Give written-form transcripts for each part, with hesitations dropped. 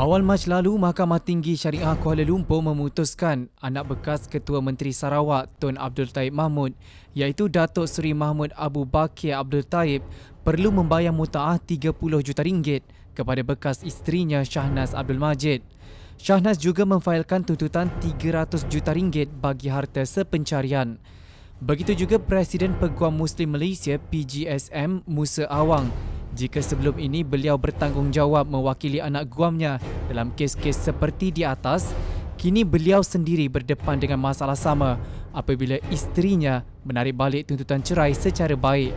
Awal Mac lalu, Mahkamah Tinggi Syariah Kuala Lumpur memutuskan anak bekas Ketua Menteri Sarawak Tun Abdul Taib Mahmud iaitu Datuk Seri Mahmud Abu Bakir Abdul Taib perlu membayar mutaah RM30 juta kepada bekas isterinya Shahnaz Abdul Majid. Shahnaz juga memfailkan tuntutan RM300 juta bagi harta sepencarian. Begitu juga Presiden Peguam Muslim Malaysia PGSM Musa Awang jika sebelum ini beliau bertanggungjawab mewakili anak guamnya dalam kes-kes seperti di atas, kini beliau sendiri berdepan dengan masalah sama apabila isterinya menarik balik tuntutan cerai secara baik.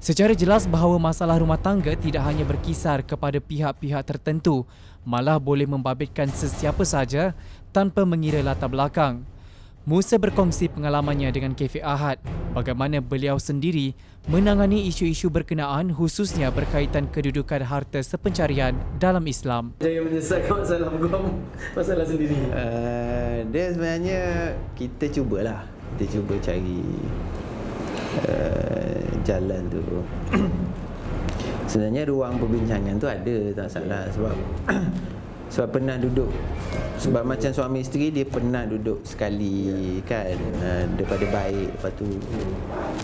Secara jelas bahawa masalah rumah tangga tidak hanya berkisar kepada pihak-pihak tertentu, malah boleh membabitkan sesiapa saja tanpa mengira latar belakang. Musa berkongsi pengalamannya dengan Cafe Ahad, bagaimana beliau sendiri menangani isu-isu berkenaan khususnya berkaitan kedudukan harta sepencarian dalam Islam. Saya menyelesaikan masalah guam, masalah sendiri. Dia sebenarnya kita cubalah, kita cuba cari jalan tu. Sebenarnya ruang perbincangan tu ada, tak salah, sebab pernah duduk. Sebab macam suami isteri, dia pernah duduk sekali kan, daripada baik, lepas tu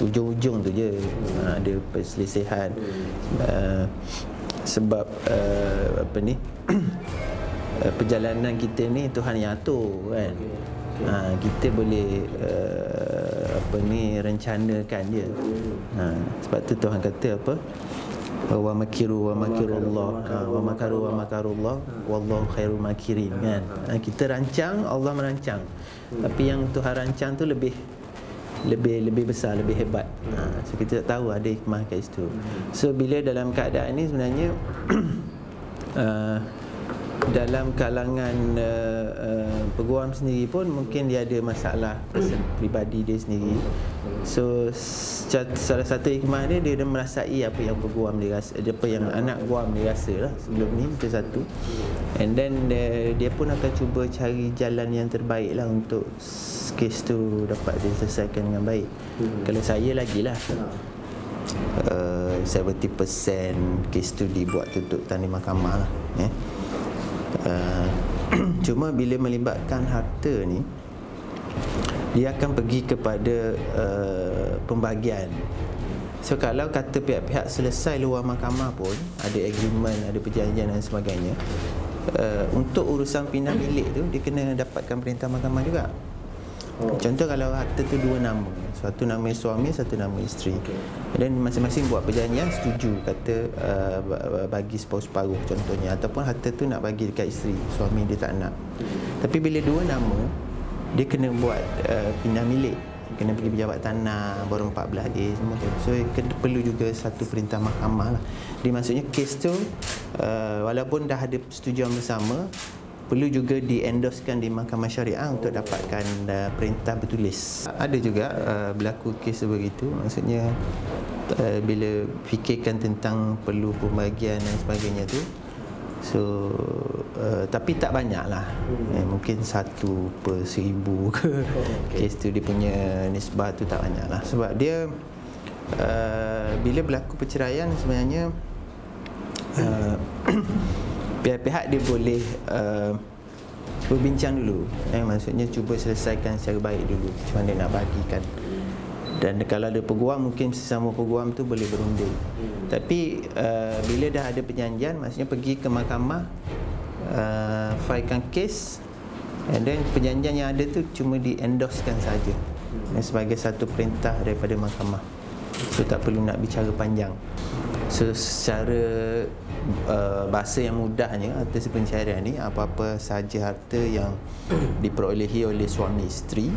ujung-ujung tu je ada perselisihan. Sebab perjalanan kita ni Tuhan yang atur kan. Kita boleh rencanakan dia. Sebab tu Tuhan kata apa? Wa makiru wa makirullah wa makaru wa makarullah wallahu khairul makirin kan. Kita rancang, Allah merancang. Tapi yang Tuhan rancang tu lebih besar, lebih hebat. So kita tak tahu ada hikmah kat situ. So bila dalam keadaan ni sebenarnya dalam kalangan peguam sendiri pun mungkin dia ada masalah pribadi dia sendiri. So salah satu hikmah dia dah merasai apa yang peguam dia rasa, apa yang anak guam dia rasa lah sebelum ni, itu satu. And then dia pun akan cuba cari jalan yang terbaik lah untuk kes tu dapat diselesaikan dengan baik. Kalau saya lagilah 70% kes tu dibuat tuntutan di mahkamah lah. Cuma bila melibatkan harta ni, dia akan pergi kepada pembahagian. So kalau kata pihak-pihak selesai luar mahkamah pun, ada agreement, ada perjanjian dan sebagainya, untuk urusan pindah bilik tu dia kena dapatkan perintah mahkamah juga. Contoh kalau harta tu dua nama, satu nama suami, satu nama isteri, dan masing-masing buat perjanjian setuju, kata bagi separuh-separuh contohnya, ataupun harta tu nak bagi dekat isteri, suami dia tak nak. Tapi bila dua nama, dia kena buat pindah milik, kena pergi pejabat tanah, baru 14A semua tu. So perlu juga satu perintah mahkamah lah. Dia maksudnya kes tu walaupun dah ada persetujuan bersama, perlu juga di-endorsekan di mahkamah syariah untuk dapatkan perintah bertulis. Ada juga berlaku kes begitu, maksudnya bila fikirkan tentang perlu pembahagian dan sebagainya tu. So tapi tak banyak lah, mungkin 1/1000 ke. Kes tu dia punya nisbah tu tak banyak lah. Sebab dia bila berlaku perceraian sebenarnya pihak-pihak dia boleh berbincang dulu, maksudnya cuba selesaikan secara baik dulu macam mana nak bahagikan. Dan kalau ada peguam, mungkin sesama peguam tu boleh berunding. Tapi bila dah ada perjanjian, maksudnya pergi ke mahkamah, filekan kes, and then perjanjian yang ada tu cuma di-endorsekan saja sebagai satu perintah daripada mahkamah. So tak perlu nak bicara panjang. So secara bahasa yang mudahnya, harta sepencarian ni apa-apa sahaja harta yang diperolehi oleh suami isteri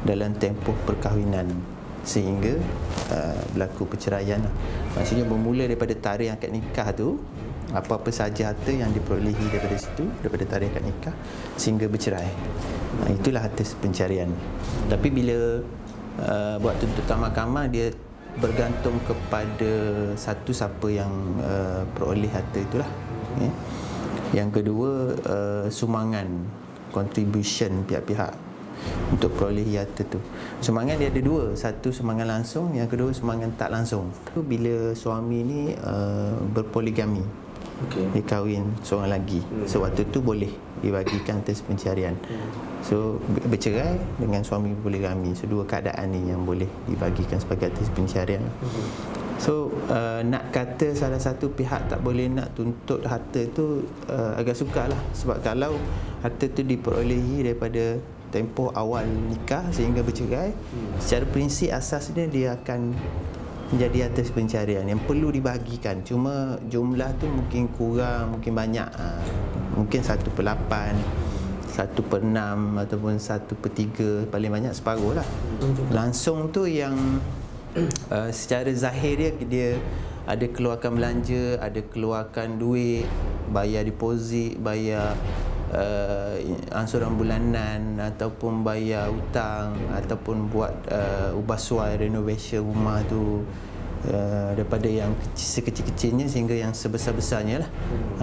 dalam tempoh perkahwinan sehingga berlaku perceraian lah. Maksudnya bermula daripada tarikh akad nikah tu, apa-apa sahaja harta yang diperolehi daripada situ, daripada tarikh akad nikah sehingga bercerai, itulah harta sepencarian. Tapi bila buat tuntutan mahkamah, dia bergantung kepada satu siapa yang peroleh harta itulah. Yang kedua, sumbangan, contribution pihak-pihak untuk perolehi harta tu. Sumbangan dia ada dua, satu sumbangan langsung, yang kedua sumbangan tak langsung. Bila suami ni berpoligami, Dia kahwin seorang lagi. So waktu tu boleh dibagikan harta pencarian. So bercerai dengan suami poligami. So dua keadaan ni yang boleh dibagikan sebagai harta pencarian. So nak kata salah satu pihak tak boleh nak tuntut harta tu agak sukar lah. Sebab kalau harta tu diperolehi daripada tempoh awal nikah sehingga bercerai, secara prinsip asasnya dia akan menjadi harta pencarian yang perlu dibahagikan. Cuma jumlah tu mungkin kurang, mungkin banyak, mungkin 1/8, 1/6 ataupun 1/3, paling banyak separuh lah. Langsung tu yang secara zahir dia ada keluarkan belanja, ada keluarkan duit, bayar deposit, bayar ansuran bulanan, ataupun bayar hutang, ataupun buat ubah suai renovation rumah tu, daripada yang sekecil-kecilnya sehingga yang sebesar-besarnya lah.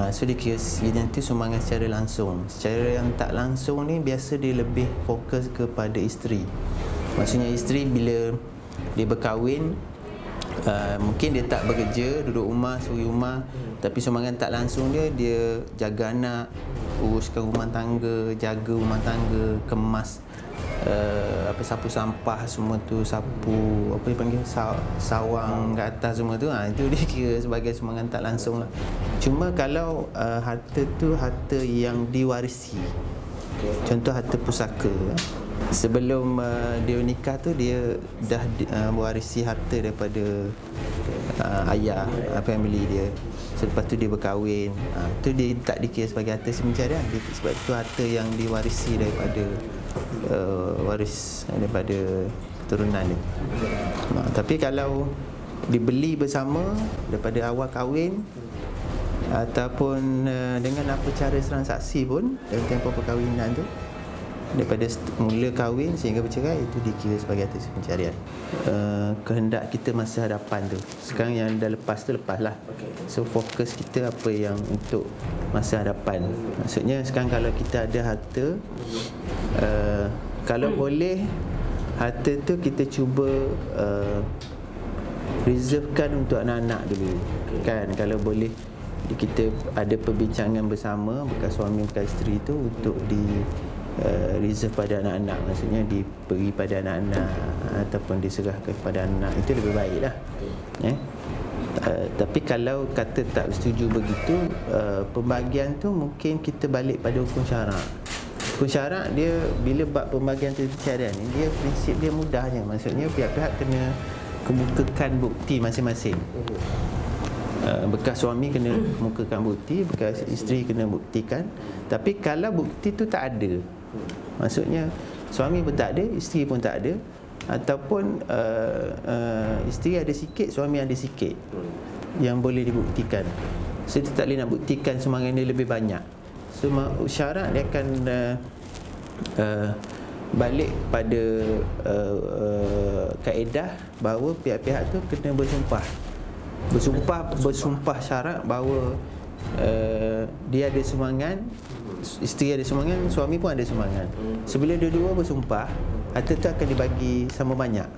So dia kira nanti sumbangan secara langsung. Secara yang tak langsung ni biasa dia lebih fokus kepada isteri. Maksudnya isteri bila dia berkahwin, mungkin dia tak bekerja, duduk rumah, suri rumah, tapi sumbangan tak langsung dia jaga anak, uruskan rumah tangga, jaga rumah tangga, kemas sapu sampah semua tu, sapu apa dia panggil, sawang kat atas semua tu, itu dia kira sebagai sumbangan tak langsung lah. Cuma kalau harta tu harta yang diwarisi, contoh harta pusaka, sebelum dia nikah tu dia dah mewarisi harta daripada ayah, family dia. Selepas tu dia berkahwin, tu dia tak dikira sebagai harta pencarian, sebab itu harta yang diwarisi daripada waris daripada keturunan dia. Tapi kalau dibeli bersama daripada awal kahwin ataupun dengan apa cara transaksi pun dalam tempoh perkahwinan tu, daripada mula kahwin sehingga bercerai, itu dikira sebagai harta pencarian. Kehendak kita masa hadapan tu, sekarang yang dah lepas tu lepaslah. So fokus kita apa yang untuk masa hadapan. Maksudnya sekarang kalau kita ada harta, kalau boleh harta tu kita cuba reservekan untuk anak-anak dulu, kan? Kalau boleh kita ada perbincangan bersama bekas suami bekas isteri tu untuk reserve pada anak-anak, maksudnya diberi pada anak-anak ataupun diserahkan kepada anak, itu lebih baik lah. Tapi kalau kata tak setuju begitu, pembagian tu mungkin kita balik pada hukum syarak. Hukum syarak dia bila bab pembagian pencarian ni, dia prinsip dia mudahnya, maksudnya pihak-pihak kena kemukakan bukti masing-masing. Bekas suami kena kemukakan bukti, bekas isteri kena buktikan. Tapi kalau bukti tu tak ada, maksudnya suami pun tak ada, isteri pun tak ada, ataupun isteri ada sikit, suami ada sikit yang boleh dibuktikan, so dia tak boleh nak buktikan sumbangan dia lebih banyak. So syarat dia akan balik pada kaedah bahawa pihak-pihak tu kena bersumpah syarat bahawa dia ada sumbangan, isteri ada sumbangan, suami pun ada sumbangan. Sebila dua-dua bersumpah, harta tu akan dibagi sama banyak.